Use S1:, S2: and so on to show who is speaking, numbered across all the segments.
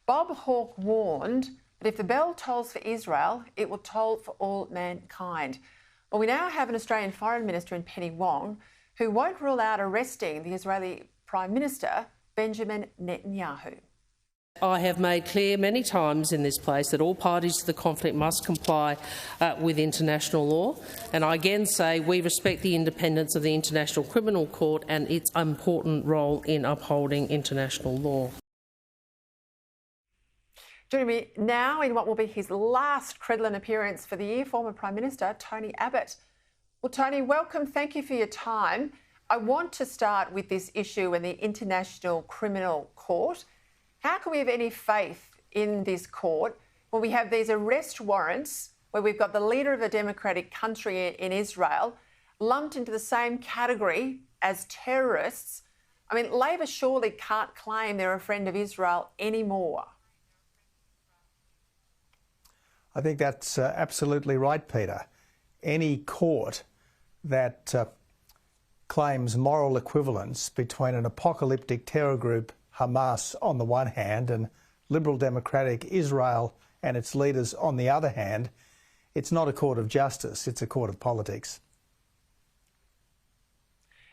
S1: Bob Hawke warned that if the bell tolls for Israel, it will toll for all mankind. Well, we now have an Australian Foreign Minister in Penny Wong who won't rule out arresting the Israeli Prime Minister, Benjamin Netanyahu.
S2: I have made clear many times in this place that all parties to the conflict must comply with international law, and I again say we respect the independence of the International Criminal Court and its important role in upholding international law.
S1: Joining me now in what will be his last Credlin appearance for the year, former Prime Minister Tony Abbott. Well, Tony, welcome. Thank you for your time. I want to start with this issue in the International Criminal Court. How can we have any faith in this court when we have these arrest warrants where we've got the leader of a democratic country in Israel lumped into the same category as terrorists? I mean, Labor surely can't claim they're a friend of Israel anymore.
S3: I think that's absolutely right, Peter. Any court that claims moral equivalence between an apocalyptic terror group, Hamas, on the one hand, and liberal democratic Israel and its leaders on the other hand, it's not a court of justice, it's a court of politics.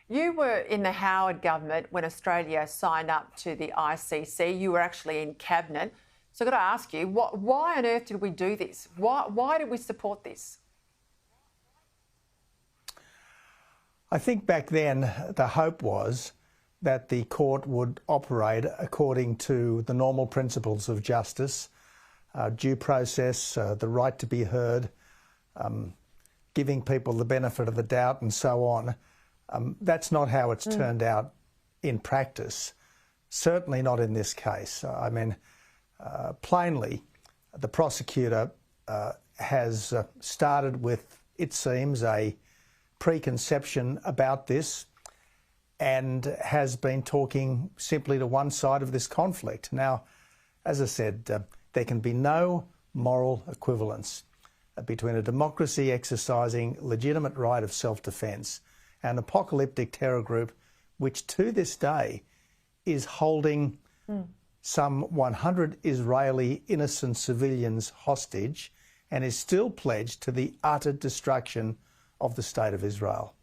S1: You were in the Howard government when Australia signed up to the ICC. You were actually in cabinet. So I've got to ask you, why on earth did we do this? Why did we support this?
S3: I think back then the hope was that the court would operate according to the normal principles of justice, due process, the right to be heard, giving people the benefit of the doubt and so on. That's not how it's turned out in practice, certainly not in this case. I mean, plainly, the prosecutor has started with, it seems, a preconception about this and has been talking simply to one side of this conflict. Now, as I said, there can be no moral equivalence between a democracy exercising legitimate right of self-defence and an apocalyptic terror group which to this day is holding some 100 Israeli innocent civilians hostage and is still pledged to the utter destruction of the State of Israel.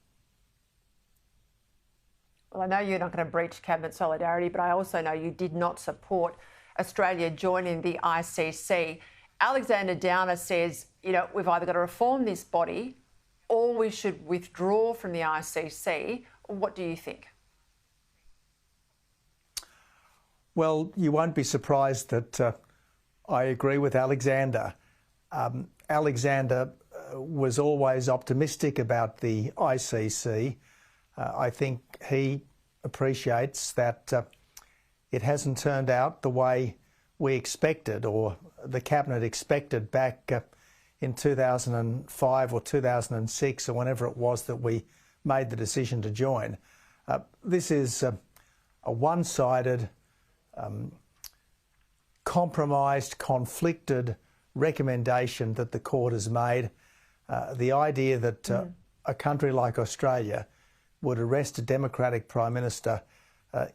S1: Well, I know you're not going to breach cabinet solidarity, but I also know you did not support Australia joining the ICC. Alexander Downer says, you know, we've either got to reform this body or we should withdraw from the ICC. What do you think?
S3: Well, you won't be surprised that I agree with Alexander. Alexander was always optimistic about the ICC. I think he appreciates that it hasn't turned out the way we expected or the Cabinet expected back in 2005 or 2006 or whenever it was that we made the decision to join. This is a one-sided, compromised, conflicted recommendation that the court has made. The idea that a country like Australia would arrest a democratic Prime Minister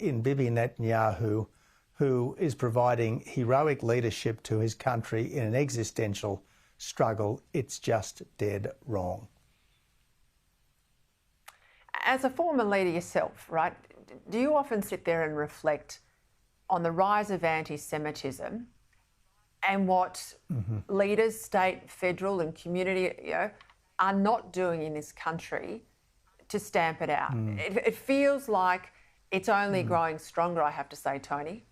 S3: in Bibi Netanyahu, who is providing heroic leadership to his country in an existential struggle, it's just dead wrong.
S1: As a former leader yourself, right, do you often sit there and reflect on the rise of anti-Semitism and what leaders, state, federal and community, you know, are not doing in this country to stamp it out? It feels like it's only growing stronger, I have to say, Tony.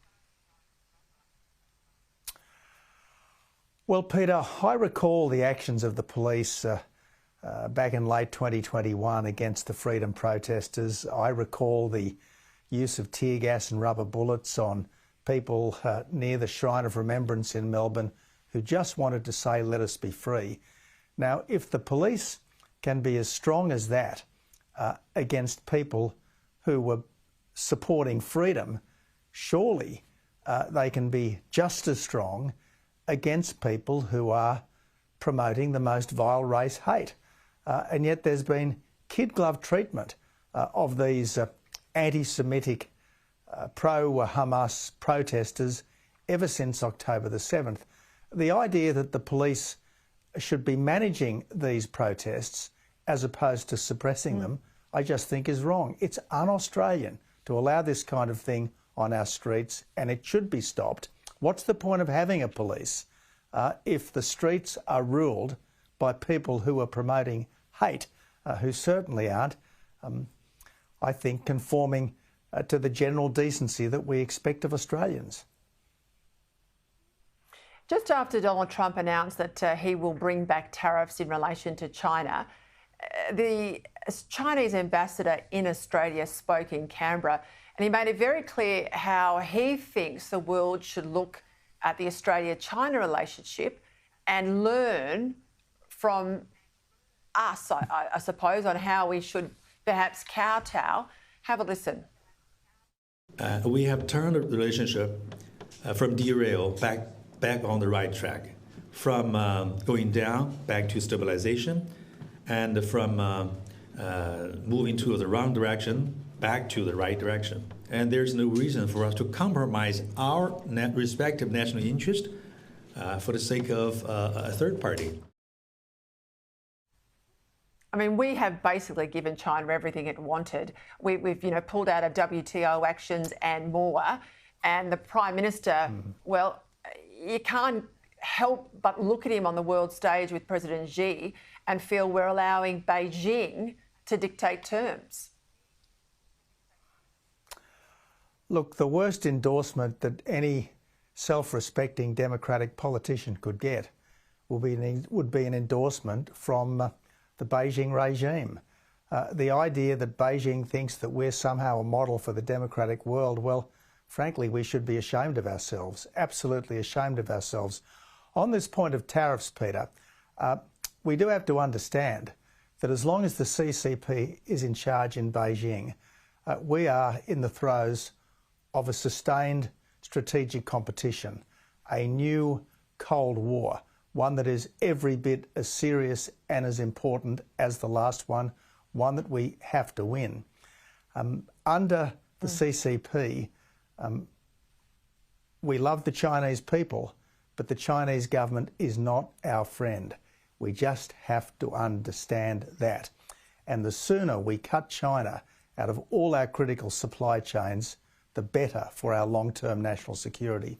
S3: Well, Peter, I recall the actions of the police back in late 2021 against the freedom protesters. I recall the use of tear gas and rubber bullets on people near the Shrine of Remembrance in Melbourne who just wanted to say, let us be free. Now, if the police can be as strong as that against people who were supporting freedom, surely they can be just as strong against people who are promoting the most vile race hate. And yet there's been kid-glove treatment of these anti-Semitic pro-Hamas protesters ever since October the 7th. The idea that the police should be managing these protests as opposed to suppressing them, I just think is wrong. It's un-Australian to allow this kind of thing on our streets, and it should be stopped. What's the point of having a police if the streets are ruled by people who are promoting hate, who certainly aren't, I think, conforming to the general decency that we expect of Australians?
S1: Just after Donald Trump announced that he will bring back tariffs in relation to China, the Chinese ambassador in Australia spoke in Canberra, and he made it very clear how he thinks the world should look at the Australia-China relationship and learn from us, I suppose, on how we should perhaps kowtow. Have a listen.
S4: We have turned the relationship from derail back on the right track, from going down back to stabilization, and from moving to the wrong direction back to the right direction. And there's no reason for us to compromise our respective national interest for the sake of a third party.
S1: I mean, we have basically given China everything it wanted. We've pulled out of WTO actions and more. And the Prime Minister, well, you can't help but look at him on the world stage with President Xi and feel we're allowing Beijing to dictate terms.
S3: Look, the worst endorsement that any self-respecting democratic politician could get would be an endorsement from the Beijing regime. The idea that Beijing thinks that we're somehow a model for the democratic world, well, frankly, we should be ashamed of ourselves, absolutely ashamed of ourselves. On this point of tariffs, Peter, we do have to understand that as long as the CCP is in charge in Beijing, we are in the throes of a sustained strategic competition, a new Cold War, one that is every bit as serious and as important as the last one that we have to win. Under the CCP, we love the Chinese people, but the Chinese government is not our friend. We just have to understand that. And the sooner we cut China out of all our critical supply chains, the better for our long-term national security.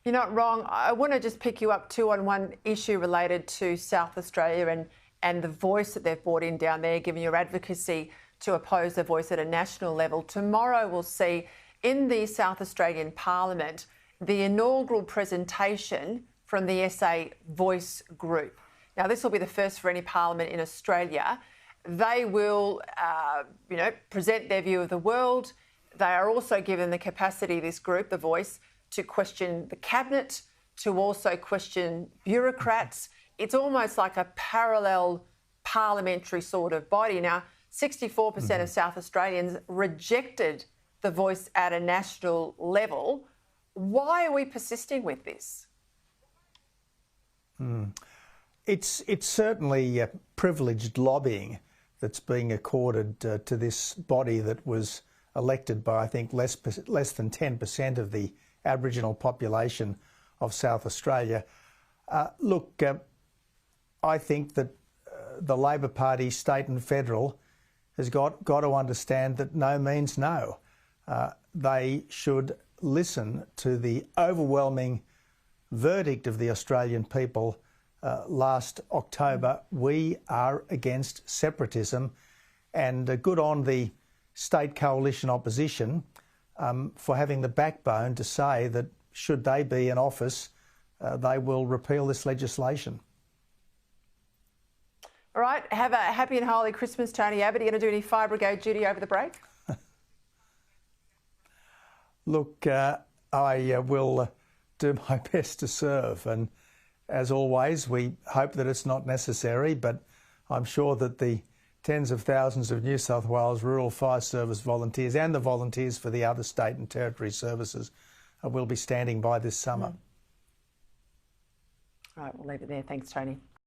S1: You're not wrong. I want to just pick you up too on one issue related to South Australia and the voice that they've brought in down there, given your advocacy to oppose the voice at a national level. Tomorrow we'll see in the South Australian Parliament the inaugural presentation from the SA Voice Group. Now, this will be the first for any parliament in Australia. They will, present their view of the world. They are also given the capacity, this group, the Voice, to question the cabinet, to also question bureaucrats. It's almost like a parallel parliamentary sort of body. Now, 64% of South Australians rejected the Voice at a national level. Why are we persisting with this?
S3: It's certainly privileged lobbying that's being accorded to this body that was elected by, I think, less than 10% of the Aboriginal population of South Australia. Look, I think that the Labor Party, state and federal, has got to understand that no means no. They should listen to the overwhelming verdict of the Australian people last October. We are against separatism, and good on the state coalition opposition for having the backbone to say that should they be in office, they will repeal this legislation.
S1: All right, have a happy and holy Christmas, Tony Abbott. Are you going to do any fire brigade duty over the break?
S3: Look, I will do my best to serve, and as always, we hope that it's not necessary, but I'm sure that the tens of thousands of New South Wales Rural Fire Service volunteers and the volunteers for the other state and territory services will be standing by this summer.
S1: All right, we'll leave it there. Thanks, Tony.